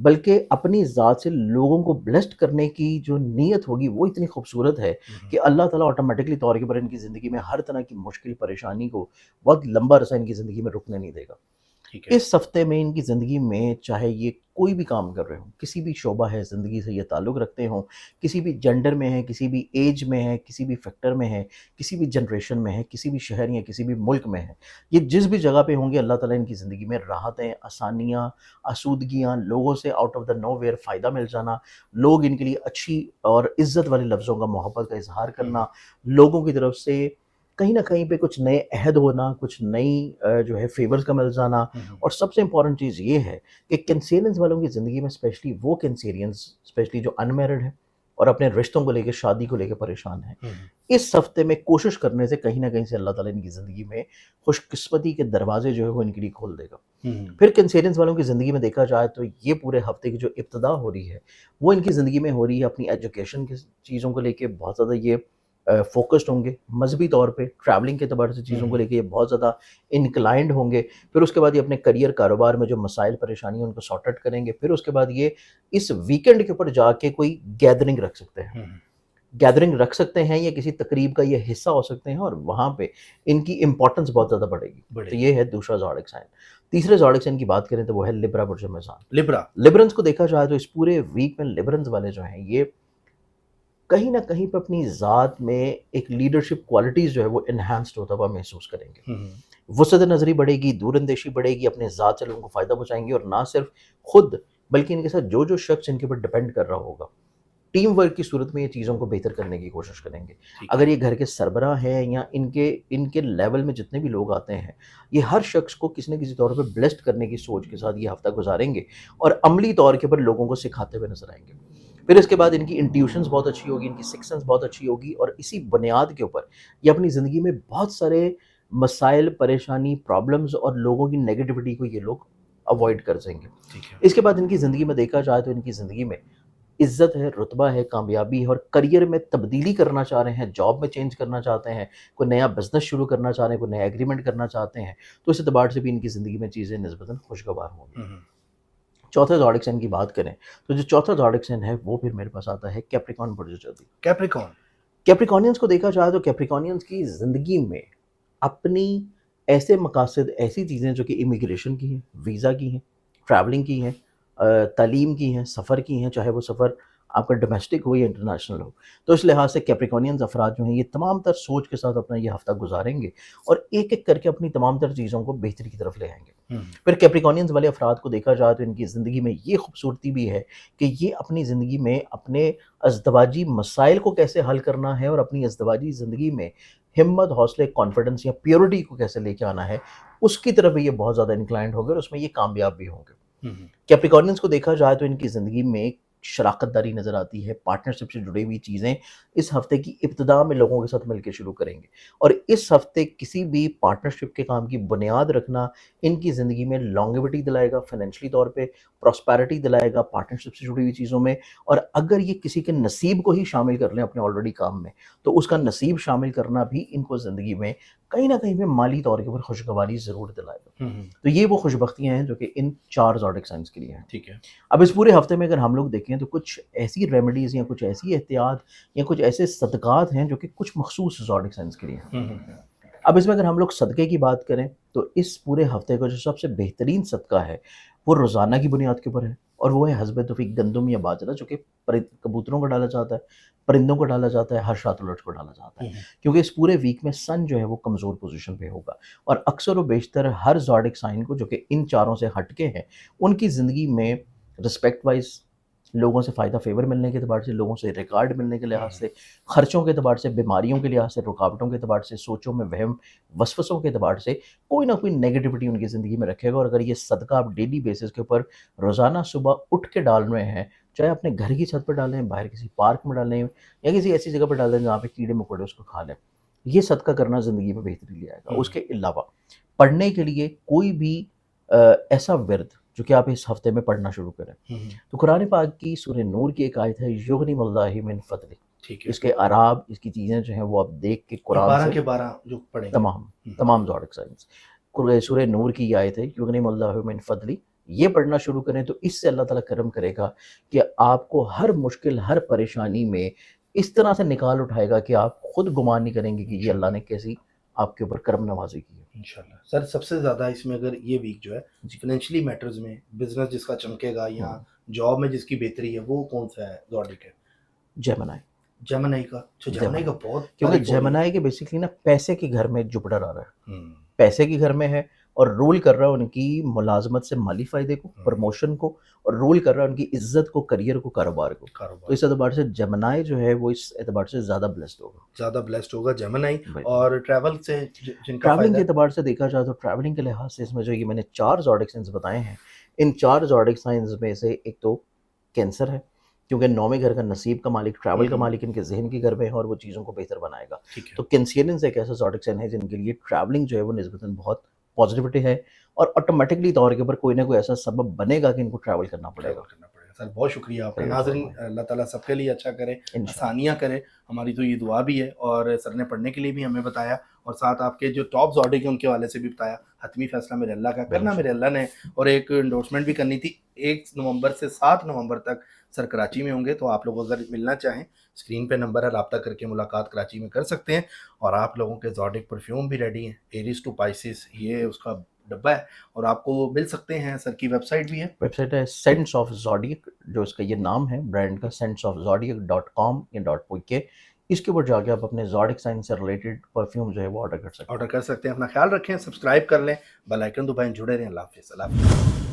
بلکہ اپنی ذات سے لوگوں کو بلیسڈ کرنے کی جو نیت ہوگی وہ اتنی خوبصورت ہے کہ اللہ تعالیٰ آٹومیٹکلی طور کے پر ان کی زندگی میں ہر طرح کی مشکل پریشانی کو بہت لمبا عرصہ ان کی زندگی میں رکنے نہیں دے گا. ٹھیک ہے. اس ہفتے میں ان کی زندگی میں چاہے یہ کوئی بھی کام کر رہے ہوں، کسی بھی شعبہ ہے زندگی سے یہ تعلق رکھتے ہوں، کسی بھی جنڈر میں ہے، کسی بھی ایج میں ہے، کسی بھی فیکٹر میں ہے، کسی بھی جنریشن میں ہے، کسی بھی شہر یا کسی بھی ملک میں ہے، یہ جس بھی جگہ پہ ہوں گے اللہ تعالیٰ ان کی زندگی میں راحتیں، آسانیاں، آسودگیاں، لوگوں سے out of the nowhere فائدہ مل جانا، لوگ ان کے لیے اچھی اور عزت والے لفظوں کا محبت کا اظہار کرنا، لوگوں کی طرف سے کہیں نہ کہیں پہ کچھ نئے عہد ہونا، کچھ نئی جو ہے فیورز کا مل جانا. اور سب سے امپورٹنٹ چیز یہ ہے کہ کینسیرینس والوں کی زندگی میں اسپیشلی وہ کینسیرینس اسپیشلی جو ان میرڈ ہیں اور اپنے رشتوں کو لے کے شادی کو لے کے پریشان ہیں، اس ہفتے میں کوشش کرنے سے کہیں نہ کہیں سے اللہ تعالیٰ ان کی زندگی میں خوش قسمتی کے دروازے جو ہے وہ ان کے لیے کھول دے گا. پھر کینسیرینس والوں کی زندگی میں دیکھا جائے تو یہ پورے ہفتے کی جو ابتدا ہو رہی ہے وہ ان کی زندگی میں ہو رہی ہے اپنی ایجوکیشن کی چیزوں کو لے کے بہت زیادہ یہ فوکسڈ ہوں گے، مذہبی طور پہ ٹریولنگ کے اعتبار سے چیزوں کو لے کے یہ بہت زیادہ انکلائنڈ ہوں گے. پھر اس کے بعد یہ اپنے کریئر کاروبار میں جو مسائل پریشانیاں ان کو سارٹ آؤٹ کریں گے. پھر اس کے بعد یہ اس ویکینڈ کے اوپر جا کے کوئی گیدرنگ رکھ سکتے ہیں، گیدرنگ رکھ سکتے ہیں یا کسی تقریب کا یہ حصہ ہو سکتے ہیں اور وہاں پہ ان کی امپورٹنس بہت زیادہ بڑھے گی. تو یہ ہے دوسرا زوڈک سائن. تیسرے زوڈک سائن کی بات کریں تو وہ ہے لبرا برج میزان. لبرنس کو دیکھا جائے تو اس پورے ویک میں لبرنس والے جو ہیں یہ کہیں نہ کہیں پہ اپنی ذات میں ایک لیڈرشپ کوالٹیز جو ہے وہ انہانسڈ ہوتا ہوا محسوس کریں گے. وسعت نظری بڑھے گی، دور اندیشی بڑھے گی، اپنے ذات سے لوگوں کو فائدہ پہنچائیں گے. اور نہ صرف خود بلکہ ان کے ساتھ جو شخص ان کے اوپر ڈپینڈ کر رہا ہوگا، ٹیم ورک کی صورت میں یہ چیزوں کو بہتر کرنے کی کوشش کریں گے. اگر یہ گھر کے سربراہ ہیں یا ان کے لیول میں جتنے بھی لوگ آتے ہیں، یہ ہر شخص کو کسی نہ کسی طور پہ بلیسڈ کرنے کی سوچ کے ساتھ یہ ہفتہ گزاریں گے اور عملی طور کے اوپر لوگوں کو سکھاتے ہوئے نظر آئیں گے. پھر اس کے بعد ان کی انٹیوشنز بہت اچھی ہوگی، ان کی سکس سینس بہت اچھی ہوگی اور اسی بنیاد کے اوپر یہ اپنی زندگی میں بہت سارے مسائل، پریشانی، پرابلمز اور لوگوں کی نیگیٹیوٹی کو یہ لوگ اوائڈ کر دیں گے. اس کے بعد ان کی زندگی میں دیکھا جائے تو ان کی زندگی میں عزت ہے، رتبہ ہے، کامیابی ہے اور کریئر میں تبدیلی کرنا چاہ رہے ہیں، جاب میں چینج کرنا چاہتے ہیں، کوئی نیا بزنس شروع کرنا چاہ رہے ہیں، کوئی نیا ایگریمنٹ کرنا چاہتے ہیں، تو اس اعتبار سے بھی ان کی زندگی میں چیزیں نسبتاً خوشگوار ہوں گی. چوتھے زوڈک سائن کی بات کریں تو جو چوتھا زوڈک سائن ہے وہ پھر میرے پاس آتا ہے کیپریکون برج جدی. کیپریکونینز کو دیکھا جائے تو کیپریکونینز کی زندگی میں اپنی ایسے مقاصد، ایسی چیزیں جو کہ امیگریشن کی ہیں، ویزا کی ہیں، ٹریولنگ کی ہیں، تعلیم کی ہیں، سفر کی ہیں، چاہے وہ سفر آپ کا ڈومیسٹک ہو یا انٹرنیشنل ہو. تو اس لحاظ سے کیپریکونینز افراد جو ہیں یہ تمام تر سوچ کے ساتھ اپنا یہ ہفتہ گزاریں گے اور ایک ایک کر کے اپنی تمام تر چیزوں کو بہتری کی طرف لے آئیں گے. پھر کیپریکونینز والے افراد کو دیکھا جائے تو ان کی زندگی میں یہ خوبصورتی بھی ہے کہ یہ اپنی زندگی میں اپنے ازدواجی مسائل کو کیسے حل کرنا ہے اور اپنی ازدواجی زندگی میں ہمت، حوصلے، کانفیڈنس یا پیورٹی کو کیسے لے کے آنا ہے، اس کی طرف یہ بہت زیادہ انکلائنڈ ہو گئے اور اس میں یہ کامیاب بھی ہوں گے. کیپریکونینز کو دیکھا جائے تو ان کی زندگی میں شراکت داری نظر آتی ہے، پارٹنرشپ سے جڑی ہوئی چیزیں اس ہفتے کی ابتدا میں لوگوں کے ساتھ مل کے شروع کریں گے اور اس ہفتے کسی بھی پارٹنرشپ کے کام کی بنیاد رکھنا ان کی زندگی میں لانگیوٹی دلائے گا، فائنینشلی طور پہ پراسپیرٹی دلائے گا پارٹنرشپ سے جڑی ہوئی چیزوں میں. اور اگر یہ کسی کے نصیب کو ہی شامل کر لیں اپنے آلریڈی کام میں تو اس کا نصیب شامل کرنا بھی ان کو زندگی میں کہیں نہ کہیں پہ مالی طور کے اوپر خوشگواری ضرور دلائے گا. تو یہ وہ خوشبختیاں ہیں جو کہ ان 4 زوڈک سائنس کے لیے ہیں. ٹھیک ہے. اب اس پورے ہفتے میں اگر ہم لوگ دیکھیں تو کچھ ایسی ریمیڈیز یا کچھ ایسی احتیاط یا کچھ ایسے صدقات ہیں جو کہ کچھ مخصوص زوڈک سائنس کے لیے ہیں. اب اس میں اگر ہم لوگ صدقے کی بات کریں تو اس پورے ہفتے کا جو سب سے بہترین صدقہ ہے وہ روزانہ کی بنیاد کے اوپر ہے اور وہ ہے حسب توفیق گندم یا باجرہ، جو کہ کبوتروں کو ڈالا جاتا ہے، پرندوں کو ڈالا جاتا ہے، ہر شات الٹ کو ڈالا جاتا ہے کیونکہ اس پورے ویک میں سن جو ہے وہ کمزور پوزیشن پہ ہوگا. اور اکثر و بیشتر ہر زوڈک سائن کو جو کہ ان چاروں سے ہٹ کے ہیں ان کی زندگی میں رسپیکٹ وائز، لوگوں سے فائدہ فیور ملنے کے اعتبار سے، لوگوں سے ریکارڈ ملنے کے لحاظ سے، خرچوں کے اعتبار سے، بیماریوں کے لحاظ سے، رکاوٹوں کے اعتبار سے، سوچوں میں وہم وسوسوں کے اعتبار سے کوئی نہ کوئی نیگیٹیوٹی ان کی زندگی میں رکھے گا. اور اگر یہ صدقہ آپ ڈیلی بیسس کے اوپر روزانہ صبح اٹھ کے ڈال رہے ہیں، چاہے اپنے گھر کی چھت پہ ڈالیں، باہر کسی پارک میں ڈالیں یا کسی ایسی جگہ پہ ڈال دیں جہاں پہ کیڑے مکوڑے اس کو کھا لیں، یہ صدقہ کرنا زندگی میں بہتری لے آئے گا. اس کے علاوہ پڑھنے کے لیے کوئی بھی ایسا ورد جو کہ آپ اس ہفتے میں پڑھنا شروع کریں تو قرآن پاک کی سورہ نور کی ایک آیت ہے یغنیم اللہ من فضلہ. اس کے اعراب، اس کی چیزیں جو ہیں وہ آپ دیکھ کے قرآن سے 12 جو پڑھیں تمام زوڈک سائنس سورہ نور کی یہ آیت ہے یغنیم اللہ من فضلہ یہ پڑھنا شروع کریں تو اس سے اللہ تعالیٰ کرم کرے گا کہ آپ کو ہر مشکل ہر پریشانی میں اس طرح سے نکال اٹھائے گا کہ آپ خود گمان نہیں کریں گے کہ یہ اللہ نے کیسی آپ کے اوپر کرم نوازی کی ہے. انشاءاللہ. سر سب سے زیادہ اس میں اگر یہ ویک جو ہے جی. فائنینشلی میٹرز میں بزنس جس کا چمکے گا یا ہاں. جاب میں جس کی بہتری ہے وہ کون سا ہے زوڈک ہے؟ جیمنائی. جیمنائی کا. اچھا جیمنائی کا بہت کیونکہ تعریف ہو رہی ہے. جیمنائی کے بیسکلی نا پیسے کے گھر میں جپٹر آ رہا ہے, ہم، پیسے کے گھر میں ہے اور رول کر رہا ہے ان کی ملازمت سے مالی فائدے کو, پروموشن کو, اور رول کر رہا ہے ان کی عزت کو, کریئر کو, کاروبار کو. تو کاروبار اس اعتبار سے جیمنائی جو ہے وہ اس اعتبار سے زیادہ بلیسڈ ہوگا, زیادہ بلیسڈ ہوگا جیمنائی. بھائی. اور ٹریول سے جن کا ٹریولنگ فائدہ کے ہے اعتبار سے دیکھا جائے تو ٹریولنگ کے لحاظ سے اس میں جو یہ میں نے 4 زوڈک سائنز بتائے ہیں, ان 4 زوڈک سائنز میں سے ایک تو کینسر ہے, کیونکہ 9ویں گھر کا نصیب کا مالک, ٹریول کا مالک ان کے ذہن کے گھر میں ہے اور وہ چیزوں کو بہتر بنائے گا. ٹھیک ہے. تو کینسیرینز ایک ایسا زوڈک سائن ہے جن کے لیے ٹریولنگ جو ہے وہ نسبتاً بہت پازیٹیوٹی ہے اور آٹومیٹکلی طور کے اوپر کوئی نہ کوئی ایسا سبب بنے گا کہ ان کو ٹریول کرنا پڑے گا. ٹریول کرنا پڑے گا. سر بہت شکریہ آپ کا. خیر ناظرین فرمائے. اللہ تعالیٰ سب کے لیے اچھا کرے, انشاءاللہ. آسانیاں کرے. ہماری تو یہ دعا بھی ہے اور سر نے پڑھنے کے لیے بھی ہمیں بتایا اور ساتھ آپ کے جو ٹاپ زوڈک ہیں ان کے حوالے سے بھی بتایا. حتمی فیصلہ میرے اللہ کا, کرنا میرے اللہ نے. اور ایک انڈورسمنٹ بھی کرنی تھی, 1 نومبر سے 7 نومبر تک سر کراچی میں ہوں گے, تو آپ لوگ اگر ملنا چاہیں اسکرین پہ نمبر ہے, رابطہ کر کے ملاقات کراچی میں کر سکتے ہیں. اور آپ لوگوں کے زوڈک پرفیوم بھی ریڈی ہیں, ایریز ٹو پائسز یہ اس کا ڈبہ ہے, اور آپ کو وہ مل سکتے ہیں. سر کی ویب سائٹ بھی ہے, ویب سائٹ ہے سینٹس آف زوڈیک, جو اس کا یہ نام ہے برانڈ کا, senseofzodiac.com یا .pk. اس کے اوپر جا کے آپ اپنے زوڈک سائن سے ریلیٹڈ پرفیوم جو ہے وہ آرڈر کر سکتے ہیں. آرڈر کر سکتے ہیں. اپنا خیال رکھیں, سبسکرائب کر لیں, بیل آئیکن دبائیں, جڑے رہیں. اللہ حافظ. اللہ حافظ.